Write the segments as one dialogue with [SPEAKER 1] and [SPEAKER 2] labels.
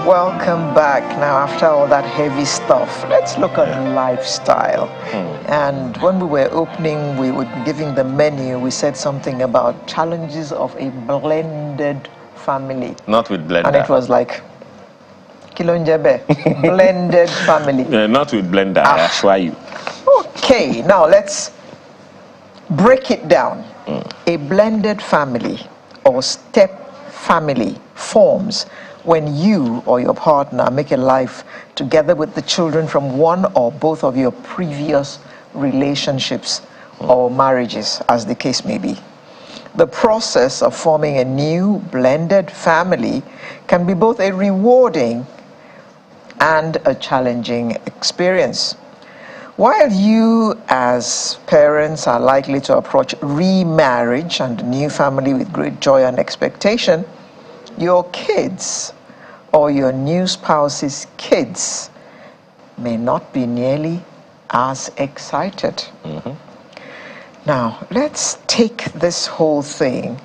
[SPEAKER 1] Welcome back. Now, after all that heavy stuff, let's look at lifestyle. And when we were opening, we were giving the menu, we said something about challenges of a blended family.
[SPEAKER 2] Not with blender.
[SPEAKER 1] And it was like, Kilonjebe, blended family.
[SPEAKER 2] Not with blender, I assure you.
[SPEAKER 1] Okay, now let's break it down. A blended family or step family forms when you or your partner make a life together with the children from one or both of your previous relationships or marriages, as the case may be. The process of forming a new blended family can be both a rewarding and a challenging experience. While you as parents are likely to approach remarriage and a new family with great joy and expectation, your kids or your new spouse's kids may not be nearly as excited. Now, let's take this whole thing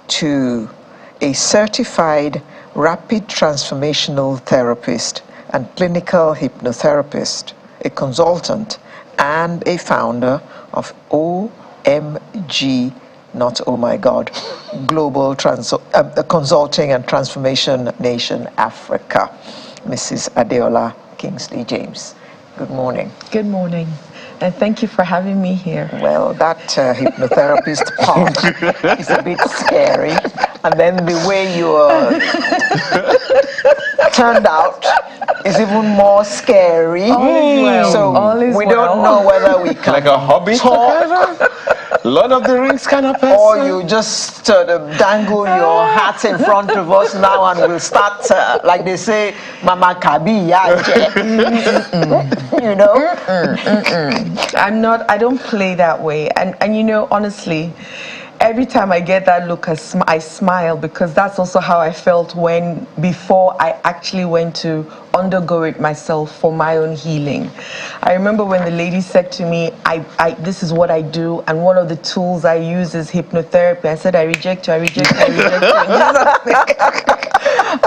[SPEAKER 1] to a certified rapid transformational therapist and clinical hypnotherapist, a consultant, and a founder of OMG, not oh my God, Global Consulting and Transformation Nation Africa, Mrs. Adeola Kingsley James. Good morning.
[SPEAKER 3] Good morning, and thank you for having me here.
[SPEAKER 1] Well, that hypnotherapist part is a bit scary, and then the way you turned out is even more scary. So we don't know whether we can
[SPEAKER 2] like a hobby
[SPEAKER 1] talk.
[SPEAKER 2] Lord of the Rings kind of person.
[SPEAKER 1] Or you just dangle your hat in front of us now and we'll start, like they say, Mama Kabi, you know?
[SPEAKER 3] I don't play that way. And you know, honestly, every time I get that look, I smile, because that's also how I felt before I actually went to undergo it myself for my own healing. I remember when the lady said to me, this is what I do, and one of the tools I use is hypnotherapy. I said, I reject you. I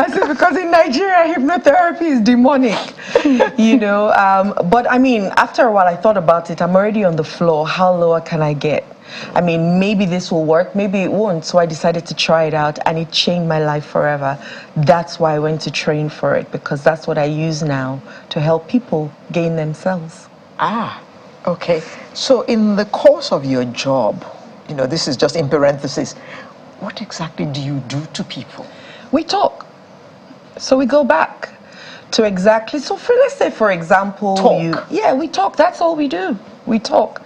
[SPEAKER 3] said, because in Nigeria, hypnotherapy is demonic, you know. But I mean, after a while, I thought about it. I'm already on the floor. How lower can I get? I mean, maybe this will work, maybe it won't. So I decided to try it out, and it changed my life forever. That's why I went to train for it, because that's what I use now to help people gain themselves.
[SPEAKER 1] Okay. So in the course of your job, you know, this is just in parentheses, what exactly do you do to people?
[SPEAKER 3] We talk. So we go back to exactly, so let's say, for example, we talk. That's all we do. We talk.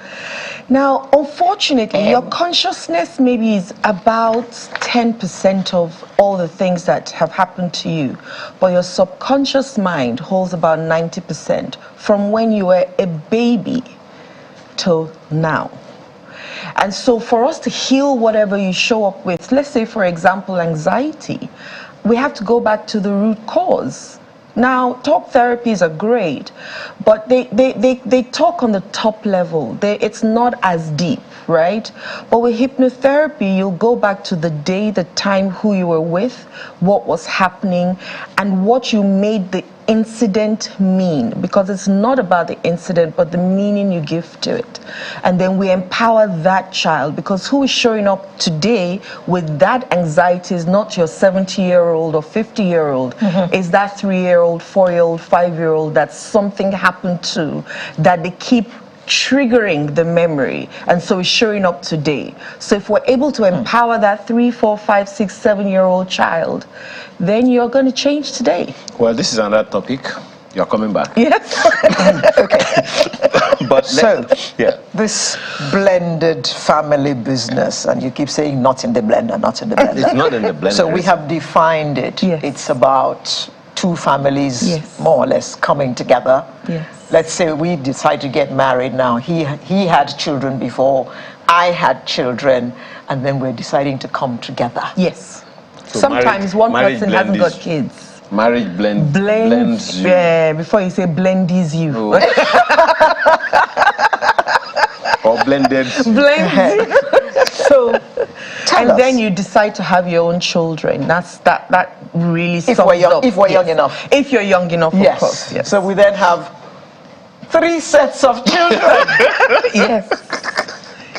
[SPEAKER 3] Now, unfortunately, your consciousness maybe is about 10% of all the things that have happened to you, but your subconscious mind holds about 90% from when you were a baby till now. And so for us to heal whatever you show up with, let's say, for example, anxiety, we have to go back to the root cause. Now, talk therapies are great, but they talk on the top level. It's not as deep, right? But with hypnotherapy, you'll go back to the day, the time, who you were with, what was happening, and what you made the incident mean, because it's not about the incident but the meaning you give to it. And then we empower that child, because who is showing up today with that anxiety is not your 70-year-old or 50-year-old. It's that 3-year-old, 4-year-old, 5-year-old that something happened to, that they keep triggering the memory, and so it's showing up today. So if we're able to empower that 3, 4, 5, 6, 7-year-old child, then you're going to change today.
[SPEAKER 2] Well, this is another topic. You're coming back.
[SPEAKER 3] Yes.
[SPEAKER 1] Okay.
[SPEAKER 2] But
[SPEAKER 1] this blended family business, and you keep saying not in the blender, not in the blender.
[SPEAKER 2] It's not in the blender.
[SPEAKER 1] So we have defined it.
[SPEAKER 3] Yes.
[SPEAKER 1] It's about two families, more or less, coming together.
[SPEAKER 3] Yes.
[SPEAKER 1] Let's say we decide to get married now. He had children before, I had children, and then we're deciding to come together.
[SPEAKER 3] Yes.
[SPEAKER 2] So
[SPEAKER 3] Sometimes one person hasn't got kids.
[SPEAKER 2] Marriage blends you.
[SPEAKER 3] Yeah, before you say blendies you.
[SPEAKER 2] Oh. Or blended.
[SPEAKER 3] Blends you.
[SPEAKER 1] So
[SPEAKER 3] and then you decide to have your own children. That really
[SPEAKER 1] if we're young, if we're young enough.
[SPEAKER 3] If you're young enough, of course. Yes.
[SPEAKER 1] So we then have 3 sets of children.
[SPEAKER 3] Yes.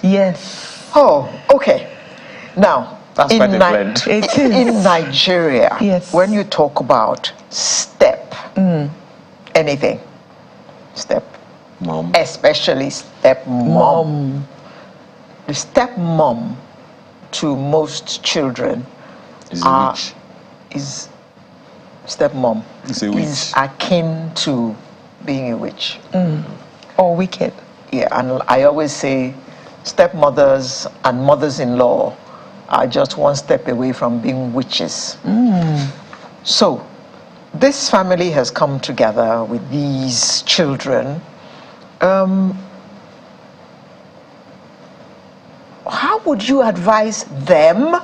[SPEAKER 3] Yes.
[SPEAKER 1] Oh, okay. Now,
[SPEAKER 2] That's quite a blend.
[SPEAKER 3] It is.
[SPEAKER 1] In Nigeria,
[SPEAKER 3] yes,
[SPEAKER 1] when you talk about step, anything, step,
[SPEAKER 2] Mom.
[SPEAKER 1] especially stepmom. The stepmom to most children
[SPEAKER 2] Is a witch.
[SPEAKER 1] is stepmom
[SPEAKER 2] Is a witch.
[SPEAKER 1] is akin to being a witch.
[SPEAKER 3] Or wicked.
[SPEAKER 1] Yeah, and I always say stepmothers and mothers-in-law are just one step away from being witches. So this family has come together with these children. How would you advise them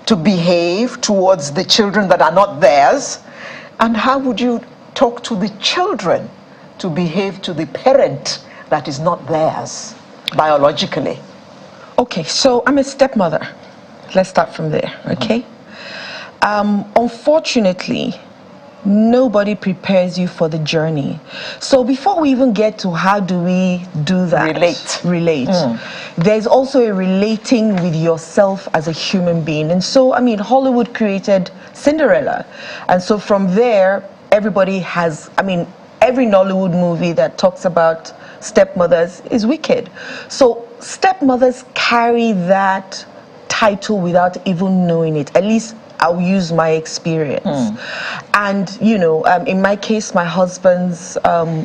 [SPEAKER 1] to behave towards the children that are not theirs? And how would you talk to the children to behave to the parent that is not theirs biologically?
[SPEAKER 3] Okay, so I'm a stepmother. Let's start from there, okay? Unfortunately, nobody prepares you for the journey. So before we even get to how do we do that? Relate. There's also a relating with yourself as a human being. And so, I mean, Hollywood created Cinderella. And so from there, everybody has, I mean, every Nollywood movie that talks about stepmothers is wicked. So stepmothers carry that title without even knowing it. At least I'll use my experience. And, you know, in my case, my husband's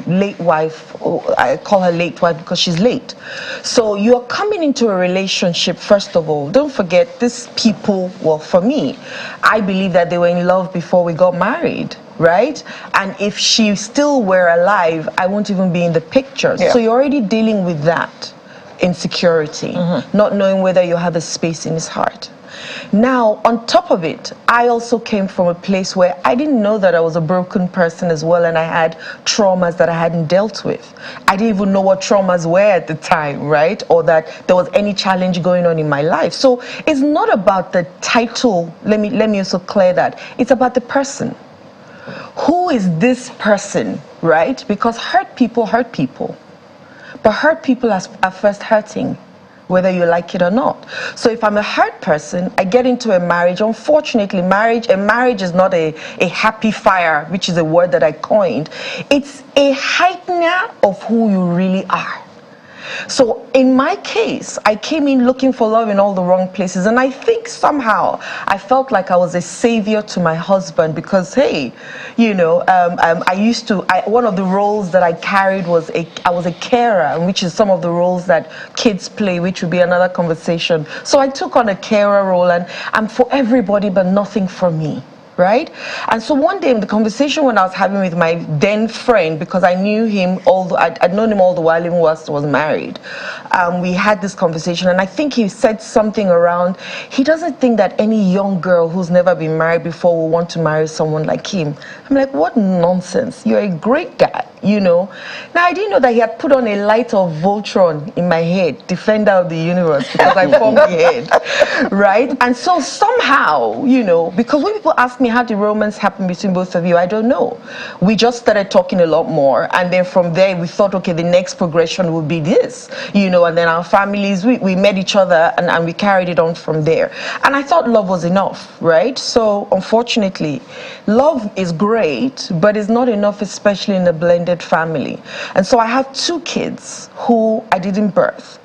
[SPEAKER 3] late wife, I call her late wife because she's late. So you're coming into a relationship, first of all. Don't forget, these people, well, for me, I believe that they were in love before we got married, right? And if she still were alive, I won't even be in the picture.
[SPEAKER 1] Yeah.
[SPEAKER 3] So you're already dealing with that insecurity, not knowing whether you have a space in his heart. Now, on top of it, I also came from a place where I didn't know that I was a broken person as well, and I had traumas that I hadn't dealt with. I didn't even know what traumas were at the time, right? Or that there was any challenge going on in my life. So it's not about the title. Let me also clear that. It's about the person. Who is this person, right? Because hurt people. But hurt people are first hurting, whether you like it or not. So if I'm a hurt person, I get into a marriage. Unfortunately, a marriage is not a happy fire, which is a word that I coined. It's a heightener of who you really are. So in my case, I came in looking for love in all the wrong places. And I think somehow I felt like I was a savior to my husband because, hey, you know, one of the roles that I carried was I was a carer, which is some of the roles that kids play, which would be another conversation. So I took on a carer role, and I'm for everybody but nothing for me. Right? And so one day in the conversation when I was having with my then friend, because I knew him, I'd known him all the while even whilst I was married, we had this conversation, and I think he said something around, he doesn't think that any young girl who's never been married before will want to marry someone like him. I'm like, what nonsense. You're a great guy, you know. Now, I didn't know that he had put on a light of Voltron in my head, Defender of the Universe, because I formed the head, right? And so somehow, you know, because when people ask me how did romance happen between both of you, I don't know. We just started talking a lot more, and then from there we thought, okay, the next progression would be this, you know, and then our families, we met each other, and we carried it on from there. And I thought love was enough, right? So unfortunately, love is great, but it's not enough, especially in a blended family. And so I have 2 kids who I didn't birth.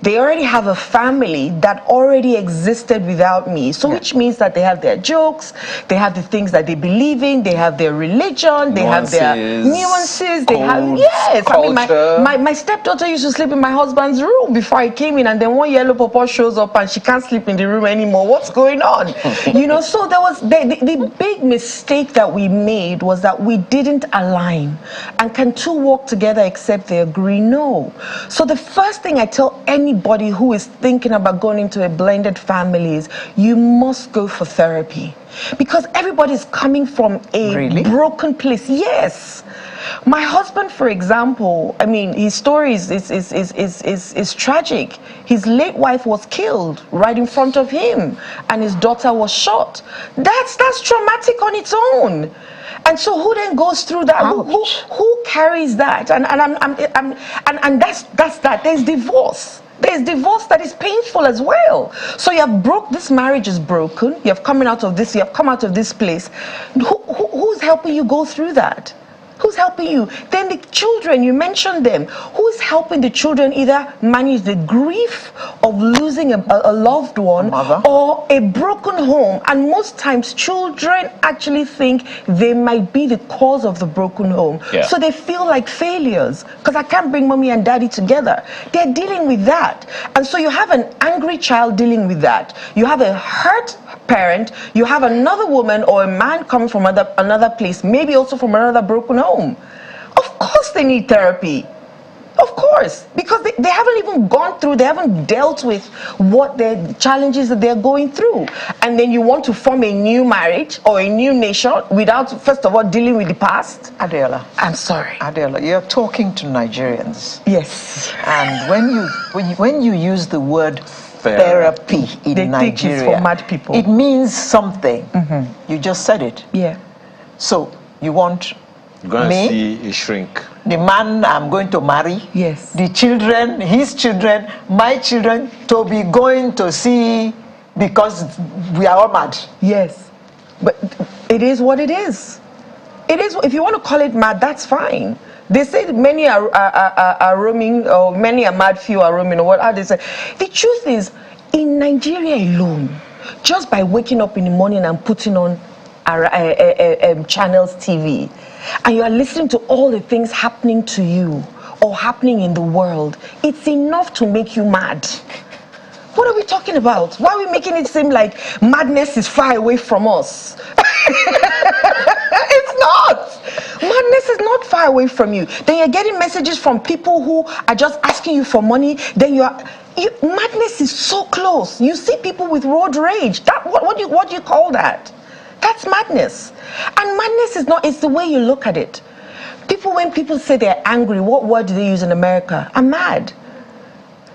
[SPEAKER 3] They already have a family that already existed without me. So which means that they have their jokes, they have the things that they believe in, they have their religion, they have their nuances, they have, yes.
[SPEAKER 2] Culture.
[SPEAKER 3] I mean, my stepdaughter used to sleep in my husband's room before I came in, and then one yellow pawpaw shows up and she can't sleep in the room anymore. What's going on? You know, so there was the big mistake that we made was that we didn't align. And can 2 walk together except they agree? No. So the first thing I tell anybody who is thinking about going into a blended family is you must go for therapy, because everybody is coming from a broken place. Yes. My husband, for example, I mean, his story is tragic. His late wife was killed right in front of him, and his daughter was shot. That's traumatic on its own. And so, who then goes through that? Who carries that? And that's that. There's divorce. There's divorce that is painful as well. So this marriage is broken. You have come out of this place. Who's helping you go through that? Who's helping you? Then the children, you mentioned them. Who's helping the children either manage the grief of losing a loved one or a broken home? And most times children actually think they might be the cause of the broken home. Yeah. So they feel like failures because I can't bring mommy and daddy together. They're dealing with that. And so you have an angry child dealing with that. You have a hurt parent. You have another woman or a man coming from another place, maybe also from another broken home. Of course they need therapy. Of course, because they haven't even gone through, they haven't dealt with what the challenges that they're going through. And then you want to form a new marriage or a new nation without, first of all, dealing with the past?
[SPEAKER 1] Adela.
[SPEAKER 3] I'm sorry.
[SPEAKER 1] Adela, you're talking to Nigerians.
[SPEAKER 3] Yes.
[SPEAKER 1] And when you use the word therapy in Nigeria,
[SPEAKER 3] think it's for mad people.
[SPEAKER 1] It means something. Mm-hmm. You just said it.
[SPEAKER 3] Yeah.
[SPEAKER 1] So you want
[SPEAKER 2] You're going
[SPEAKER 1] me,
[SPEAKER 2] to see a shrink.
[SPEAKER 1] the man I'm going to marry,
[SPEAKER 3] yes,
[SPEAKER 1] the children, his children, my children, to be going to see because we are all mad.
[SPEAKER 3] Yes. But it is what it is. It is. If you want to call it mad, that's fine. They say many are roaming, or many are mad, few are roaming, or what are they say? The truth is, in Nigeria alone, just by waking up in the morning and putting on channels TV, and you are listening to all the things happening to you or happening in the world, it's enough to make you mad. What are we talking about? Why are we making it seem like madness is far away from us? It's not. Madness is not far away from you. Then you're getting messages from people who are just asking you for money. Then madness is so close. You see people with road rage. What do you call that? That's madness. And madness is not, it's the way you look at it. When people say they're angry, what word do they use in America? I'm mad.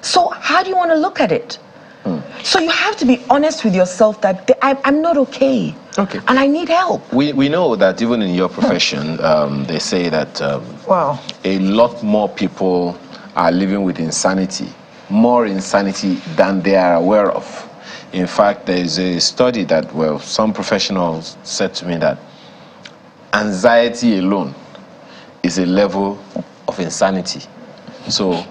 [SPEAKER 3] So how do you want to look at it? So you have to be honest with yourself that I'm not okay.
[SPEAKER 2] Okay.
[SPEAKER 3] And I need help.
[SPEAKER 2] We know that even in your profession, they say that a lot more people are living with insanity, more insanity than they are aware of. In fact, there is a study that, some professionals said to me that anxiety alone is a level of insanity. So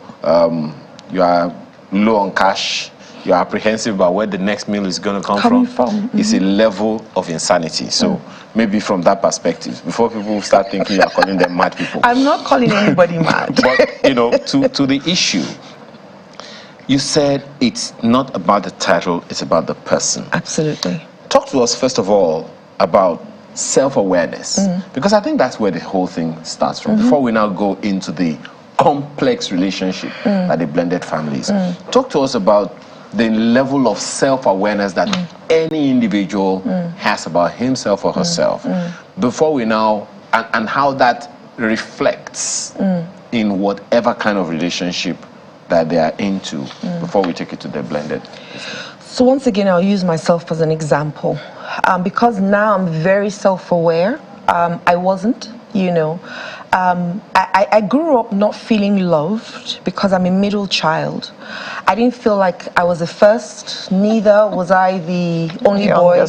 [SPEAKER 2] you are low on cash, you're apprehensive about where the next meal is going to come from. Mm-hmm. It's a level of insanity. So maybe from that perspective, before people start thinking you're calling them mad people.
[SPEAKER 3] I'm not calling anybody mad.
[SPEAKER 2] But, to the issue, you said it's not about the title, it's about the person.
[SPEAKER 3] Absolutely.
[SPEAKER 2] Talk to us, first of all, about self-awareness, because I think that's where the whole thing starts from, before we now go into the complex relationship that the blended family is. Talk to us about the level of self-awareness that any individual has about himself or herself, before we now, and how that reflects in whatever kind of relationship that they are into, before we take it to the blended.
[SPEAKER 3] So once again, I'll use myself as an example. Because now I'm very self-aware. I wasn't, I grew up not feeling loved because I'm a middle child. I didn't feel like I was the first, neither was I the only boy,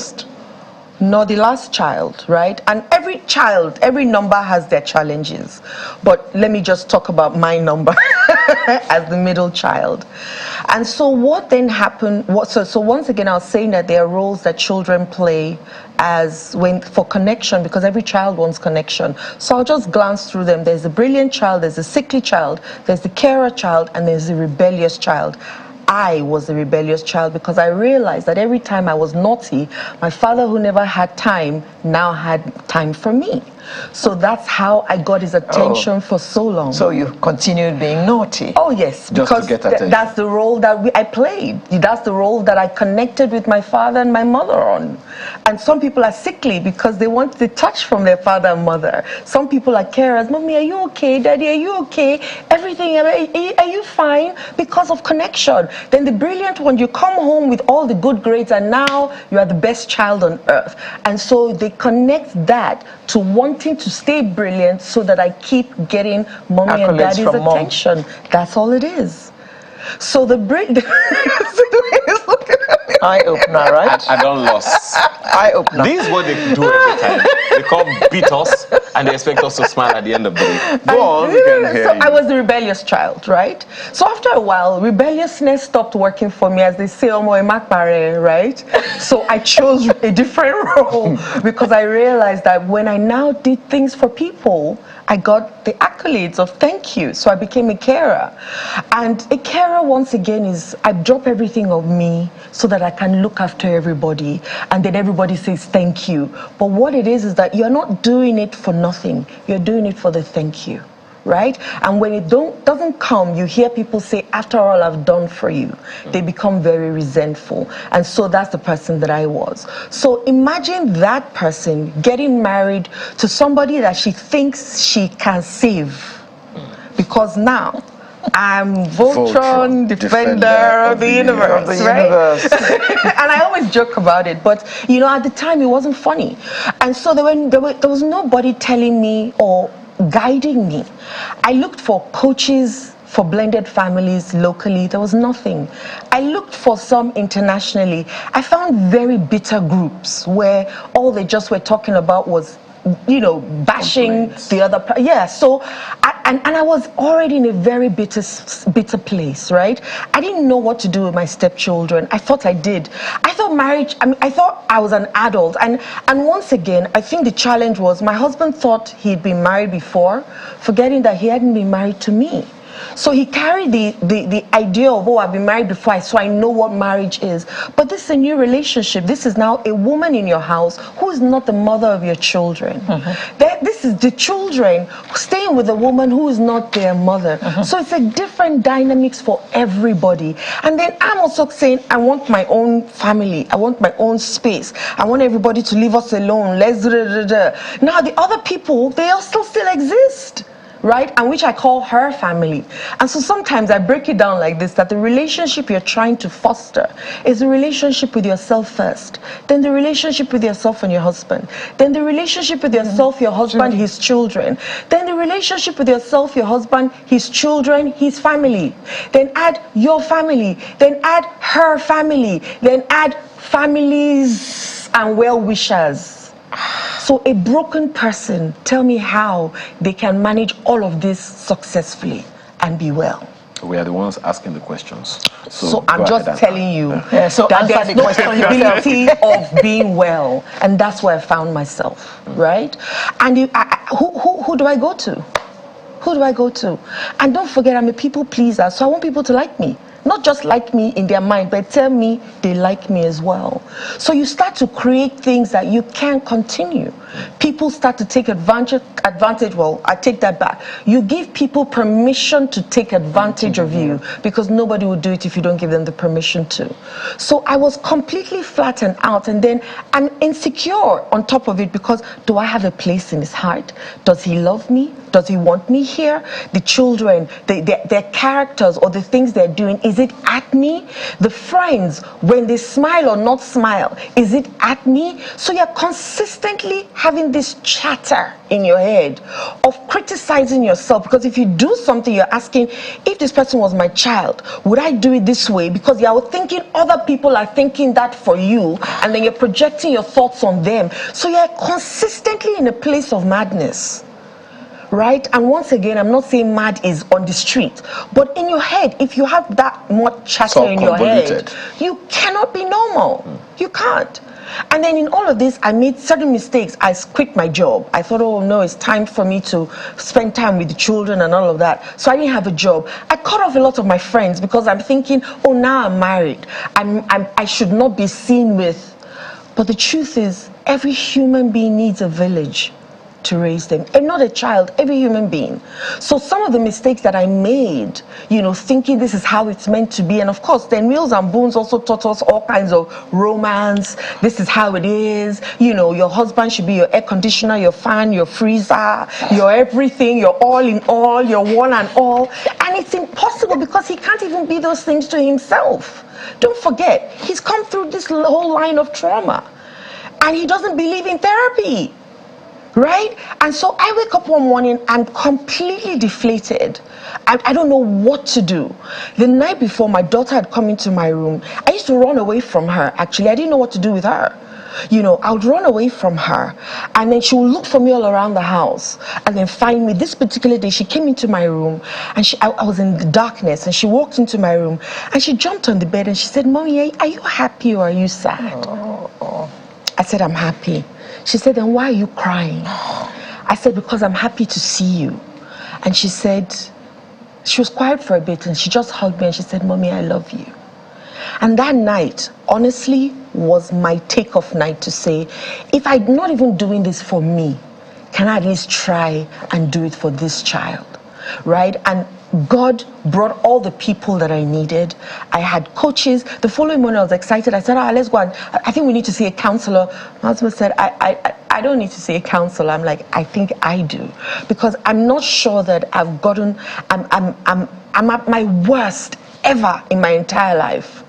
[SPEAKER 3] nor the last child, right? And every number has their challenges. But let me just talk about my number as the middle child. And so what then happened, so once again, I was saying that there are roles that children play for connection, because every child wants connection. So I'll just glance through them. There's the brilliant child, there's the sickly child, there's the carer child, and there's the rebellious child. I was the rebellious child because I realized that every time I was naughty, my father, who never had time, now had time for me. So that's how I got his attention for so long.
[SPEAKER 1] So you continued being naughty?
[SPEAKER 3] Oh, yes, because that's the role that I played. That's the role that I connected with my father and my mother on. And some people are sickly because they want the touch from their father and mother. Some people are carers. Mommy, are you okay? Daddy, are you okay? Everything, are you fine? Because of connection. Then the brilliant one, you come home with all the good grades and now you are the best child on earth. And so they connect that to wanting to stay brilliant so that I keep getting mommy and daddy's attention. That's all it is. So the
[SPEAKER 1] eye opener, right?
[SPEAKER 2] I don't lost.
[SPEAKER 1] Eye opener.
[SPEAKER 4] This is what they do every time. They come beat us and they expect us to smile at the end of the day. Go on, we can hear
[SPEAKER 3] so
[SPEAKER 4] you.
[SPEAKER 3] I was the rebellious child, right? So after a while, rebelliousness stopped working for me, as they say, right? So I chose a different role because I realized that when I now did things for people, I got the accolades of thank you. So I became a carer. And a carer, once again, is I drop everything of me so that I can look after everybody. And then everybody says thank you. But what it is that you're not doing it for nothing. You're doing it for the thank you. Right? And when it doesn't come, you hear people say, after all I've done for you, they become very resentful. And so that's the person that I was. So imagine that person getting married to somebody that she thinks she can save. Because now I'm Voltron, defender of the universe, right? And I always joke about it, but you know, at the time it wasn't funny. And so there was nobody telling me or guiding me. I looked for coaches for blended families locally. There was nothing. I looked for some internationally. I found very bitter groups where all they just were talking about was, you know, bashing the other. Yeah, so I was already in a very bitter place, right? I didn't know what to do with my stepchildren. I thought I did. I thought marriage, I thought I was an adult. And once again, I think the challenge was my husband thought he'd been married before, forgetting that he hadn't been married to me. So he carried the idea of, oh, I've been married before, so I know what marriage is. But this is a new relationship. This is now a woman in your house who is not the mother of your children. This is the children staying with a woman who is not their mother. So it's a different dynamics for everybody. And then I'm also saying, I want my own family. I want my own space. I want everybody to leave us alone. Now the other people, they also still exist. Right? And which I call her family. And so sometimes I break it down like this, that the relationship you're trying to foster is a relationship with yourself first, then the relationship with yourself and your husband, then the relationship with yourself, your husband, his children, then the relationship with yourself, your husband, his children, his family, then add your family, then add her family, then add families and well-wishers. So a broken person, tell me how they can manage all of this successfully and be well.
[SPEAKER 2] We are the ones asking the questions.
[SPEAKER 3] So I'm just telling you
[SPEAKER 1] so
[SPEAKER 3] that there's
[SPEAKER 1] the
[SPEAKER 3] no
[SPEAKER 1] question
[SPEAKER 3] possibility of being well. And that's where I found myself, right? And who do I go to? Who do I go to? And don't forget, I'm a people pleaser, so I want people to like me. Not just like me in their mind, but tell me they like me as well. So you start to create things that you can't continue. People start to take advantage. Well, I take that back. You give people permission to take advantage of you because nobody will do it if you don't give them the permission to. So I was completely flattened out, and then I'm insecure on top of it because do I have a place in his heart? Does he love me? Does he want me here? The children, their characters or the things they're doing, is it at me? The friends, when they smile or not smile, is it at me? So you're consistently having this chatter in your head of criticizing yourself, because if you do something, you're asking, if this person was my child, would I do it this way? Because you're thinking other people are thinking that for you, and then you're projecting your thoughts on them. So you're consistently in a place of madness. Right? And once again, I'm not saying mad is on the street, but in your head, if you have that much chatter in your head, you cannot be normal. You can't. And then in all of this, I made certain mistakes. I quit my job. I thought, oh no, it's time for me to spend time with the children and all of that. So I didn't have a job. I cut off a lot of my friends because I'm thinking, oh, now I'm married. I should not be seen with. But the truth is, every human being needs a village to raise them, and not a child, every human being. So some of the mistakes that I made, you know, thinking this is how it's meant to be, and of course then Mills and Boons also taught us all kinds of romance. This is how it is, you know, your husband should be your air conditioner, your fan, your freezer, your everything, your all in all, your one and all. And it's impossible because he can't even be those things to himself. Don't forget, he's come through this whole line of trauma and he doesn't believe in therapy, right? And so I wake up one morning, I'm completely deflated. I don't know what to do. The night before, my daughter had come into my room. I used to run away from her, actually. I didn't know what to do with her. You know, I would run away from her, and then she would look for me all around the house and then find me. This particular day, she came into my room, and I was in the darkness, and she walked into my room, and she jumped on the bed, and she said, "Mommy, are you happy or are you sad?" I said, "I'm happy." She said, "Then why are you crying?" I said, "Because I'm happy to see you." And she said, she was quiet for a bit, and she just hugged me, and she said, "Mommy, I love you." And that night, honestly, was my takeoff night to say, if I'm not even doing this for me, can I at least try and do it for this child, right? And God brought all the people that I needed. I had coaches. The following morning, I was excited. I said, let's go. And I think we need to see a counselor. My husband said, I don't need to see a counselor. I'm like, I think I do. Because I'm not sure that I've gotten, I'm at my worst ever in my entire life.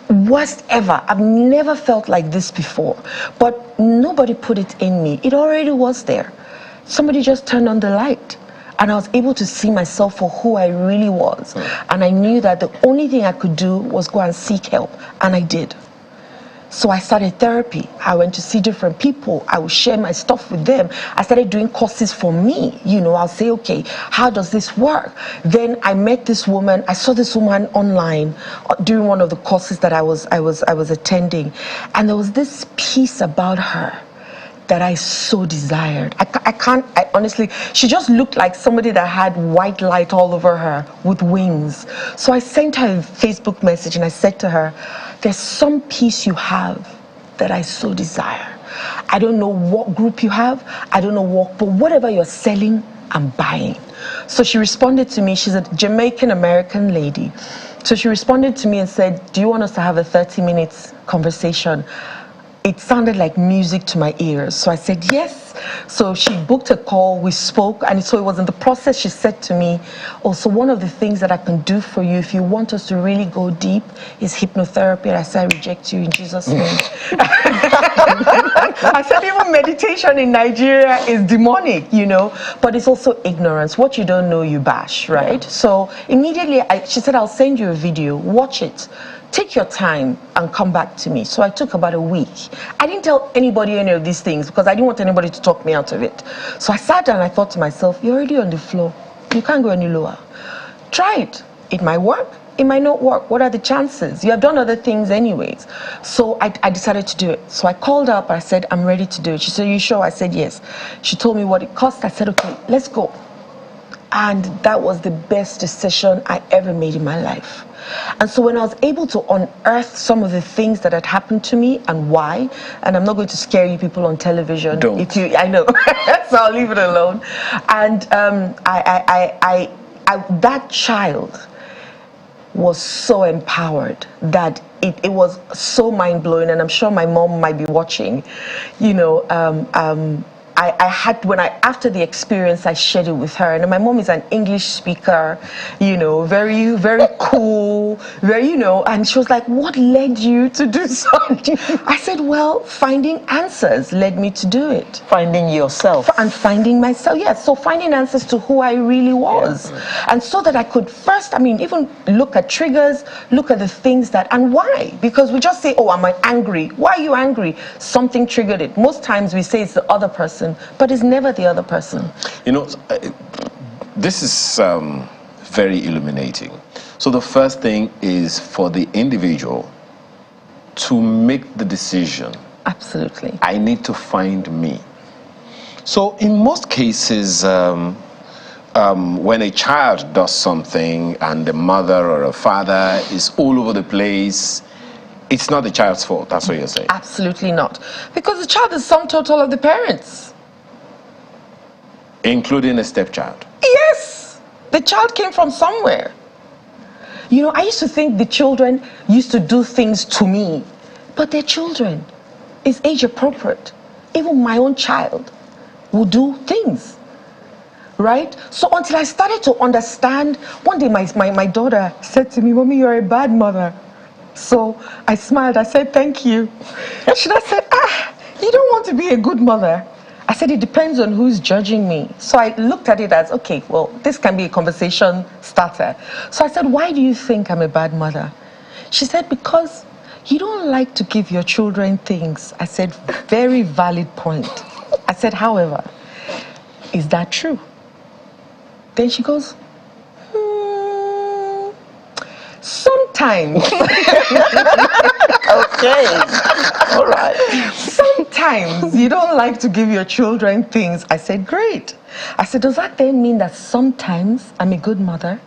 [SPEAKER 3] Worst ever. I've never felt like this before. But nobody put it in me. It already was there. Somebody just turned on the light. And I was able to see myself for who I really was. And I knew that the only thing I could do was go and seek help. And I did. So I started therapy. I went to see different people. I would share my stuff with them. I started doing courses for me. You know, I'll say, okay, how does this work? Then I met this woman. I saw this woman online during one of the courses that I was attending. And there was this piece about her that I so desired. I honestly, she just looked like somebody that had white light all over her with wings. So I sent her a Facebook message and I said to her, there's some piece you have that I so desire. I don't know what group you have, I don't know what, but whatever you're selling, I'm buying. So she responded to me. She's a Jamaican American lady. So she responded to me and said, do you want us to have a 30-minute conversation? It sounded like music to my ears. So I said, yes. So she booked a call, we spoke, and so it was in the process she said to me, also one of the things that I can do for you if you want us to really go deep is hypnotherapy. And I said, I reject you in Jesus' name. I said, even meditation in Nigeria is demonic, you know, but it's also ignorance. What you don't know, you bash, right? Yeah. So immediately, she said, I'll send you a video, watch it. Take your time and come back to me. So I took about a week. I didn't tell anybody any of these things because I didn't want anybody to talk me out of it. So I sat down and I thought to myself, you're already on the floor. You can't go any lower. Try it. It might work. It might not work. What are the chances? You have done other things anyways. So I decided to do it. So I called up. I said, I'm ready to do it. She said, are you sure? I said, yes. She told me what it cost. I said, okay, let's go. And that was the best decision I ever made in my life. And so when I was able to unearth some of the things that had happened to me and why, and I'm not going to scare you people on television.
[SPEAKER 2] Don't.
[SPEAKER 3] I know, so I'll leave it alone. And that child was so empowered that it was so mind-blowing, and I'm sure my mom might be watching. You know, I had, after the experience, I shared it with her. And my mom is an English speaker, you know, very, very cool, very, you know, and she was like, what led you to do something? I said, well, finding answers led me to do it.
[SPEAKER 1] Finding yourself.
[SPEAKER 3] And finding myself, yes. So finding answers to who I really was. Yeah. And so that I could first, even look at triggers, look at the things that, and why? Because we just say, oh, I'm angry. Why are you angry? Something triggered it. Most times we say it's the other person, but it's never the other person.
[SPEAKER 2] You know, this is very illuminating. So the first thing is for the individual to make the decision.
[SPEAKER 3] Absolutely.
[SPEAKER 2] I need to find me. So in most cases, when a child does something and the mother or a father is all over the place, it's not the child's fault. That's what you're saying.
[SPEAKER 3] Absolutely not. Because the child is sum total of the parents.
[SPEAKER 2] Including a stepchild?
[SPEAKER 3] Yes. The child came from somewhere. You know, I used to think the children used to do things to me, but they're children. It's age appropriate. Even my own child will do things, right? So until I started to understand, one day my daughter said to me, "Mommy, you're a bad mother." So I smiled, I said, "Thank you." She said, "You don't want to be a good mother." I said, "It depends on who's judging me." So I looked at it as, okay, well, this can be a conversation starter. So I said, "Why do you think I'm a bad mother?" She said, "Because you don't like to give your children things." I said, "Very valid point." I said, "However, is that true?" Then she goes, "Sometimes."
[SPEAKER 1] Okay. All right.
[SPEAKER 3] "Sometimes you don't like to give your children things." I said, "Great." I said, "Does that then mean that sometimes I'm a good mother?"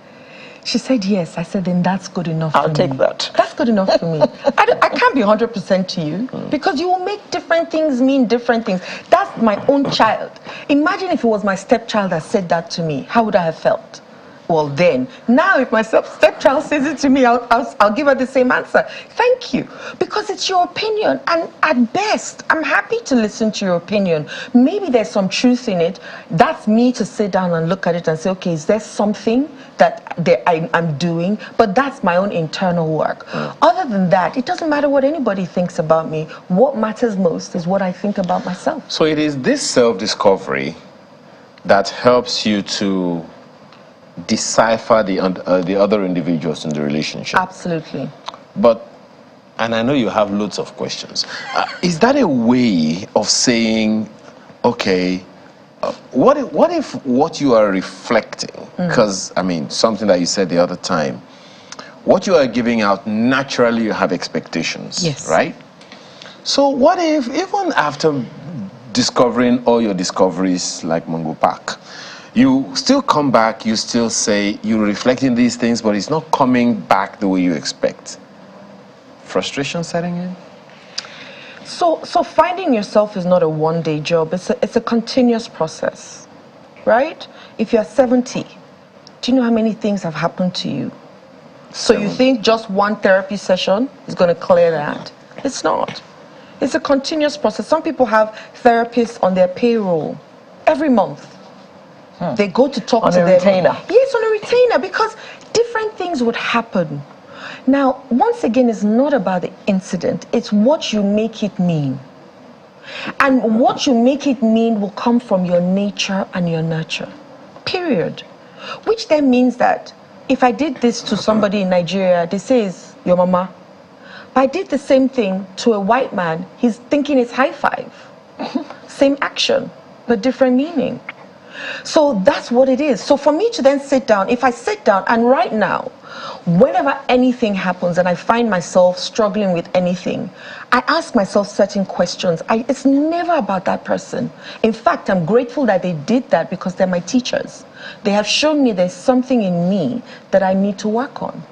[SPEAKER 3] She said, "Yes." I said, "Then that's good enough for me."
[SPEAKER 1] I'll take that.
[SPEAKER 3] That's good enough for me. I can't be 100% to you because you will make different things mean different things. That's my own child. Imagine if it was my stepchild that said that to me. How would I have felt? Well, then, now if my stepchild says it to me, I'll give her the same answer. Thank you. Because it's your opinion. And at best, I'm happy to listen to your opinion. Maybe there's some truth in it. That's me to sit down and look at it and say, okay, is there something that I'm doing? But that's my own internal work. Other than that, it doesn't matter what anybody thinks about me. What matters most is what I think about myself.
[SPEAKER 2] So it is this self-discovery that helps you to decipher the other individuals in the relationship.
[SPEAKER 3] Absolutely.
[SPEAKER 2] But, and I know you have loads of questions, is that a way of saying, okay, what if what you are reflecting, because I mean something that you said the other time, what you are giving out, naturally you have expectations,
[SPEAKER 3] yes,
[SPEAKER 2] right? So what if even after discovering all your discoveries like Mungo Park, you still come back, you still say you're reflecting these things, but it's not coming back the way you expect? Frustration setting in?
[SPEAKER 3] So finding yourself is not a one-day job. It's a continuous process, right? If you're 70, do you know how many things have happened to you? So you think just one therapy session is going to clear that? It's not. It's a continuous process. Some people have therapists on their payroll every month. They go to talk
[SPEAKER 1] on
[SPEAKER 3] to
[SPEAKER 1] a
[SPEAKER 3] them.
[SPEAKER 1] retainer.
[SPEAKER 3] Yes, on a retainer, because different things would happen. Now, once again, it's not about the incident. It's what you make it mean. And what you make it mean will come from your nature and your nurture. Period. Which then means that if I did this to somebody in Nigeria, they say it's your mama. If I did the same thing to a white man, he's thinking it's high five. Same action, but different meaning. So that's what it is. So for me to then sit down, if I sit down and right now, whenever anything happens and I find myself struggling with anything, I ask myself certain questions. It's never about that person. In fact, I'm grateful that they did that because they're my teachers. They have shown me there's something in me that I need to work on.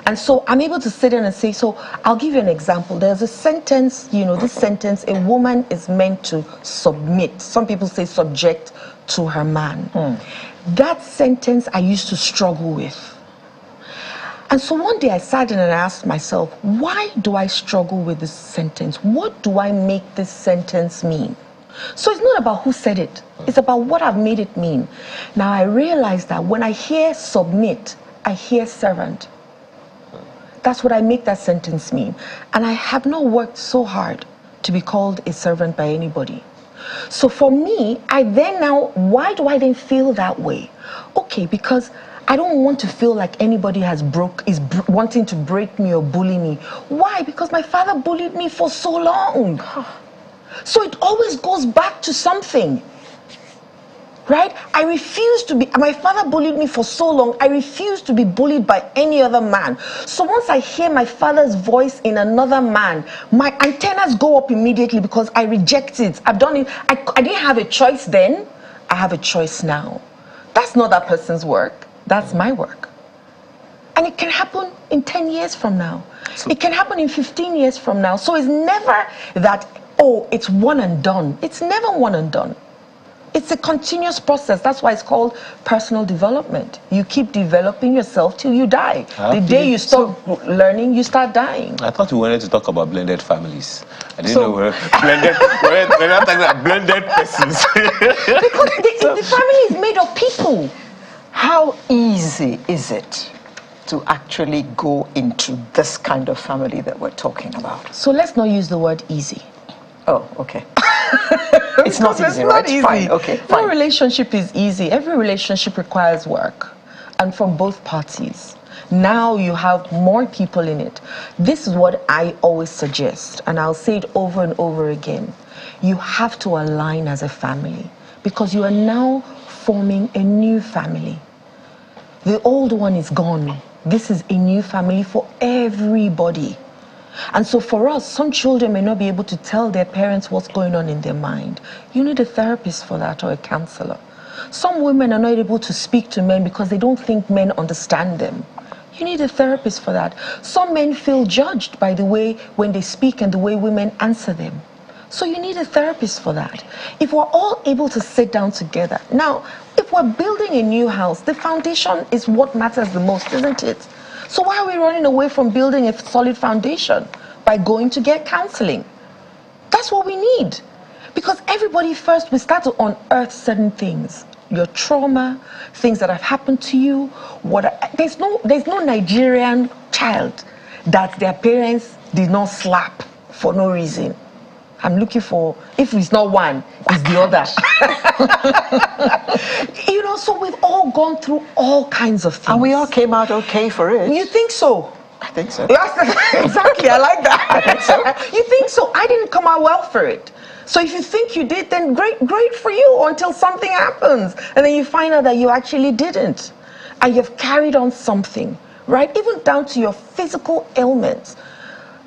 [SPEAKER 3] And so I'm able to sit in and say, so I'll give you an example. There's a sentence, this sentence, a woman is meant to submit. Some people say subject to her man. That sentence I used to struggle with. And so one day I sat in and I asked myself, why do I struggle with this sentence? What do I make this sentence mean? So it's not about who said it. It's about what I've made it mean. Now I realize that when I hear submit, I hear servant. That's what I make that sentence mean. And I have not worked so hard to be called a servant by anybody. So for me, why do I then feel that way? Okay, because I don't want to feel like anybody is wanting to break me or bully me. Why? Because my father bullied me for so long. So it always goes back to something. Right? I refuse to be, my father bullied me for so long, I refuse to be bullied by any other man. So once I hear my father's voice in another man, my antennas go up immediately because I reject it. I've done it. I didn't have a choice then. I have a choice now. That's not that person's work. That's my work. And it can happen in 10 years from now. It can happen in 15 years from now. So it's never that, oh, it's one and done. It's never one and done. It's a continuous process. That's why it's called personal development. You keep developing yourself till you die. The day you stop learning, you start dying.
[SPEAKER 4] I thought we wanted to talk about blended families. I didn't know we're not talking about blended persons.
[SPEAKER 3] Because the family is made of people.
[SPEAKER 1] How easy is it to actually go into this kind of family that we're talking about?
[SPEAKER 3] So let's not use the word easy.
[SPEAKER 1] Oh, okay. It's not easy, right?
[SPEAKER 3] Easy.
[SPEAKER 1] Fine, okay, fine.
[SPEAKER 3] No relationship is easy. Every relationship requires work, and from both parties. Now you have more people in it. This is what I always suggest, and I'll say it over and over again. You have to align as a family, because you are now forming a new family. The old one is gone. This is a new family for everybody. And so for us, some children may not be able to tell their parents what's going on in their mind. You need a therapist for that, or a counselor. Some women are not able to speak to men because they don't think men understand them. You need a therapist for that. Some men feel judged by the way when they speak and the way women answer them. So you need a therapist for that. If we're all able to sit down together. Now, if we're building a new house, the foundation is what matters the most, isn't it? So why are we running away from building a solid foundation? By going to get counseling. That's what we need. Because everybody first, we start to unearth certain things. Your trauma, things that have happened to you. There's no Nigerian child that their parents did not slap for no reason. I'm looking for, if it's not one, it's the other. You know, so we've all gone through all kinds of things.
[SPEAKER 1] And we all came out okay for it.
[SPEAKER 3] You think so?
[SPEAKER 1] I think so.
[SPEAKER 3] Exactly, I like that.
[SPEAKER 1] I think so.
[SPEAKER 3] You think so? I didn't come out well for it. So if you think you did, then great for you, until something happens. And then you find out that you actually didn't. And you've carried on something, right? Even down to your physical ailments.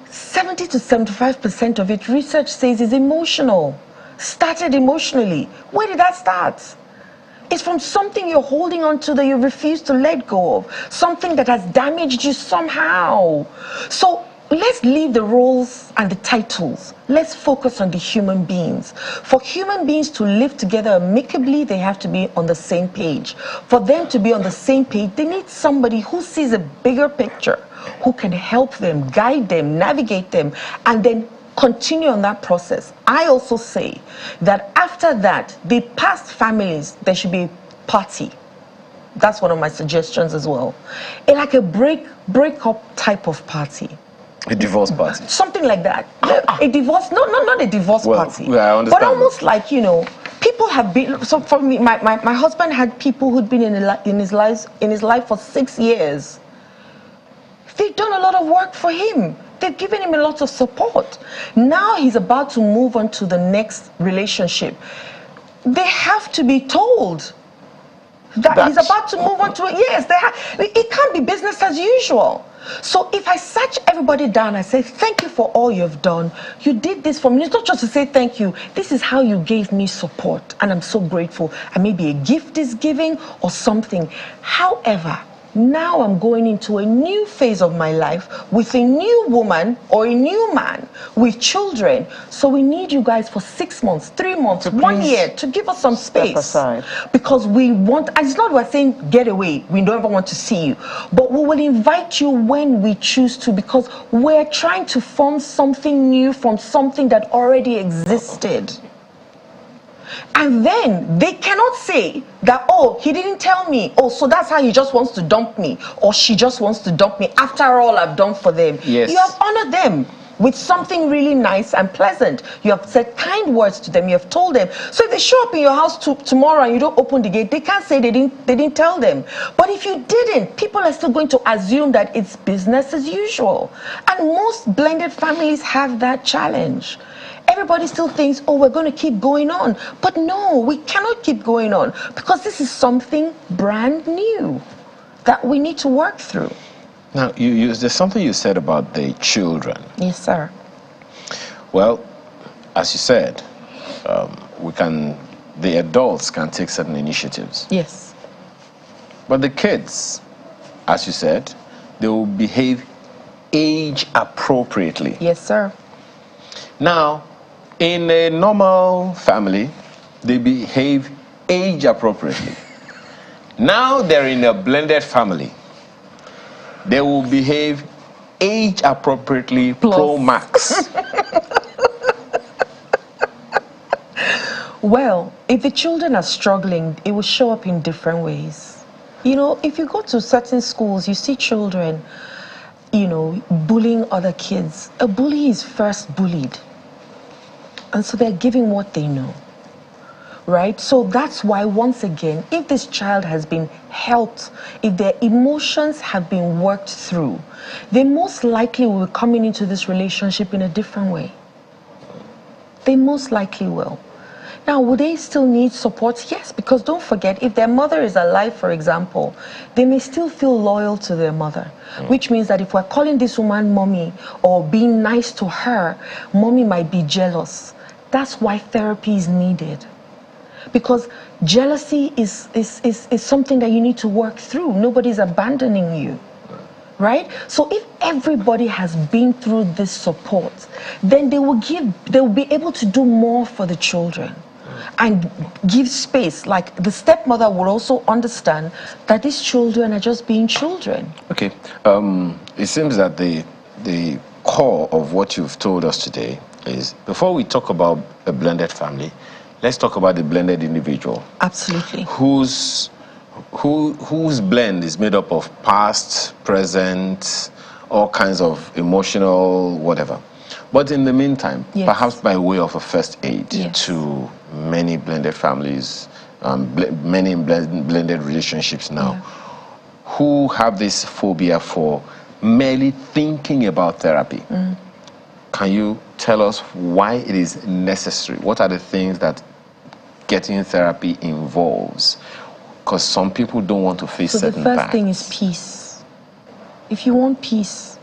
[SPEAKER 3] 70 to 75% of it, research says, is emotional. Started emotionally. Where did that start? It's from something you're holding on to that you refuse to let go of. Something that has damaged you somehow. So let's leave the roles and the titles. Let's focus on the human beings. For human beings to live together amicably, they have to be on the same page. For them to be on the same page, they need somebody who sees a bigger picture, who can help them, guide them, navigate them, and then continue on that process. I also say that after that, the past families, there should be a party. That's one of my suggestions as well. Like a break-up type of party.
[SPEAKER 2] A divorce party.
[SPEAKER 3] Something like that. A divorce, not a divorce party.
[SPEAKER 2] Yeah, I understand.
[SPEAKER 3] But almost like, you know, people have been, so for me, my husband had people who'd been in his life for 6 years. They've done a lot of work for him. They've given him a lot of support. Now he's about to move on to the next relationship. They have to be told that he's about to move on to it. Yes, it can't be business as usual. So if I search everybody down, I say, thank you for all you've done. You did this for me. It's not just to say thank you. This is how you gave me support, and I'm so grateful. And maybe a gift is giving or something. However, now I'm going into a new phase of my life with a new woman or a new man with children. So we need you guys for 6 months, 3 months, 1 year to give us some space.
[SPEAKER 1] Aside.
[SPEAKER 3] Because we want, and it's not we're saying get away, we don't ever want to see you. But we will invite you when we choose to, because we're trying to form something new from something that already existed. And then they cannot say that, oh, he didn't tell me. Oh, so that's how he just wants to dump me. Or she just wants to dump me after all I've done for them.
[SPEAKER 2] Yes.
[SPEAKER 3] You have honored them with something really nice and pleasant. You have said kind words to them. You have told them. So if they show up in your house tomorrow and you don't open the gate, they can't say they didn't tell them. But if you didn't, people are still going to assume that it's business as usual. And most blended families have that challenge. Everybody still thinks, oh, we're going to keep going on. But no, we cannot keep going on, because this is something brand new that we need to work through.
[SPEAKER 2] Now, there's something you said about the children.
[SPEAKER 3] Yes, sir.
[SPEAKER 2] Well, as you said, the adults can take certain initiatives.
[SPEAKER 3] Yes.
[SPEAKER 2] But the kids, as you said, they will behave age appropriately.
[SPEAKER 3] Yes, sir.
[SPEAKER 2] Now, in a normal family, they behave age appropriately. Now they're in a blended family. They will behave age appropriately pro max.
[SPEAKER 3] Well, if the children are struggling, it will show up in different ways. You know, if you go to certain schools, you see children, you know, bullying other kids. A bully is first bullied. And so they're giving what they know. Right? So that's why, once again, if this child has been helped, if their emotions have been worked through, they most likely will be coming into this relationship in a different way. They most likely will. Now, will they still need support? Yes, because don't forget, if their mother is alive, for example, they may still feel loyal to their mother, which means that if we're calling this woman mommy or being nice to her, mommy might be jealous. That's why therapy is needed. Because jealousy is something that you need to work through. Nobody's abandoning you, right? So if everybody has been through this support, then they will be able to do more for the children and give space. Like the stepmother will also understand that these children are just being children.
[SPEAKER 2] Okay, it seems that the core of what you've told us today is, before we talk about a blended family, let's talk about the blended individual.
[SPEAKER 3] Absolutely.
[SPEAKER 2] Whose blend is made up of past, present, all kinds of emotional, whatever. But in the meantime,
[SPEAKER 3] yes,
[SPEAKER 2] perhaps by way of a first aid,
[SPEAKER 3] yes,
[SPEAKER 2] to many blended families, many blended relationships now,
[SPEAKER 3] yeah,
[SPEAKER 2] who have this phobia for merely thinking about therapy. Can you tell us why it is necessary? What are the things that getting therapy involves? Because some people don't want to face certain
[SPEAKER 3] the first
[SPEAKER 2] facts.
[SPEAKER 3] thing is peace. If you want peace,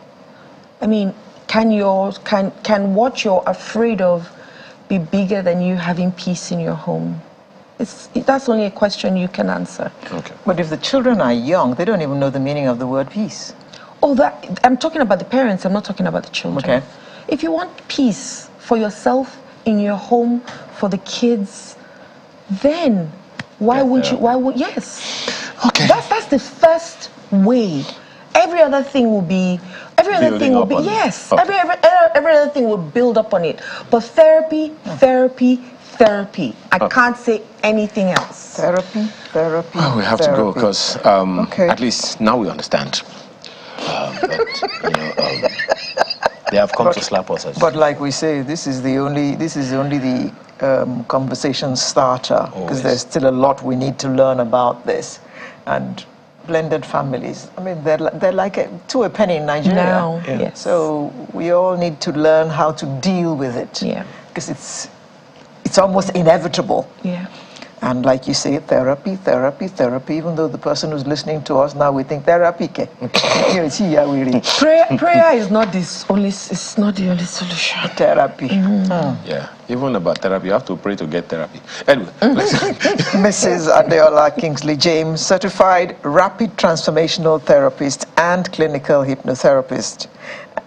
[SPEAKER 3] I mean, can what you're afraid of be bigger than you having peace in your home? That's only a question you can answer.
[SPEAKER 2] Okay.
[SPEAKER 1] But if the children are young, they don't even know the meaning of the word peace.
[SPEAKER 3] Oh, I'm talking about the parents. I'm not talking about the children.
[SPEAKER 1] Okay.
[SPEAKER 3] If you want peace for yourself, in your home, for the kids, then yes.
[SPEAKER 2] Okay.
[SPEAKER 3] That's the first way. Every other thing will be, every other thing will be, yes. Okay. Every other thing will build up on it. But therapy. I can't say anything else.
[SPEAKER 1] Therapy.
[SPEAKER 2] Well, we have to go because at least now we understand.
[SPEAKER 4] They have come to slap us.
[SPEAKER 1] But like we say, this is only the conversation starter, because there's still a lot we need to learn about this. And blended families, I mean, they're like to a penny in Nigeria.
[SPEAKER 3] Now, yes.
[SPEAKER 1] So we all need to learn how to deal with it.
[SPEAKER 3] Yeah.
[SPEAKER 1] Because it's almost inevitable.
[SPEAKER 3] Yeah.
[SPEAKER 1] And like you say, therapy, even though the person who's listening to us now, we think therapy.
[SPEAKER 3] Prayer is not the only solution.
[SPEAKER 1] Therapy.
[SPEAKER 2] Yeah, even about therapy, you have to pray to get therapy. Anyway.
[SPEAKER 1] Mrs. Adeola Kingsley James, certified rapid transformational therapist and clinical hypnotherapist,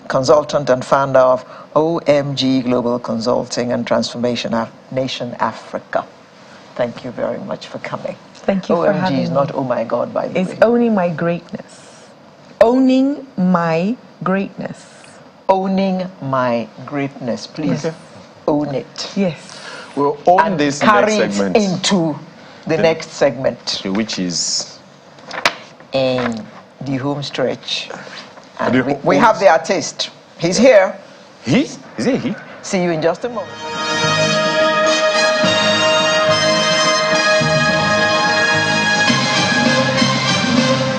[SPEAKER 1] consultant and founder of OMG Global Consulting and Transformation Nation Africa. Thank you very much for coming.
[SPEAKER 3] Thank you for having me.
[SPEAKER 1] OMG is not oh my God, by the way.
[SPEAKER 3] It's owning my greatness. Owning my greatness.
[SPEAKER 1] Owning my greatness. Please own it.
[SPEAKER 3] Yes.
[SPEAKER 2] We'll own
[SPEAKER 1] And
[SPEAKER 2] this
[SPEAKER 1] carry
[SPEAKER 2] next segment.
[SPEAKER 1] it into the next segment.
[SPEAKER 2] Which is?
[SPEAKER 1] In the home stretch. And we have the artist. He's here.
[SPEAKER 2] He? Is it he?
[SPEAKER 1] See you in just a moment.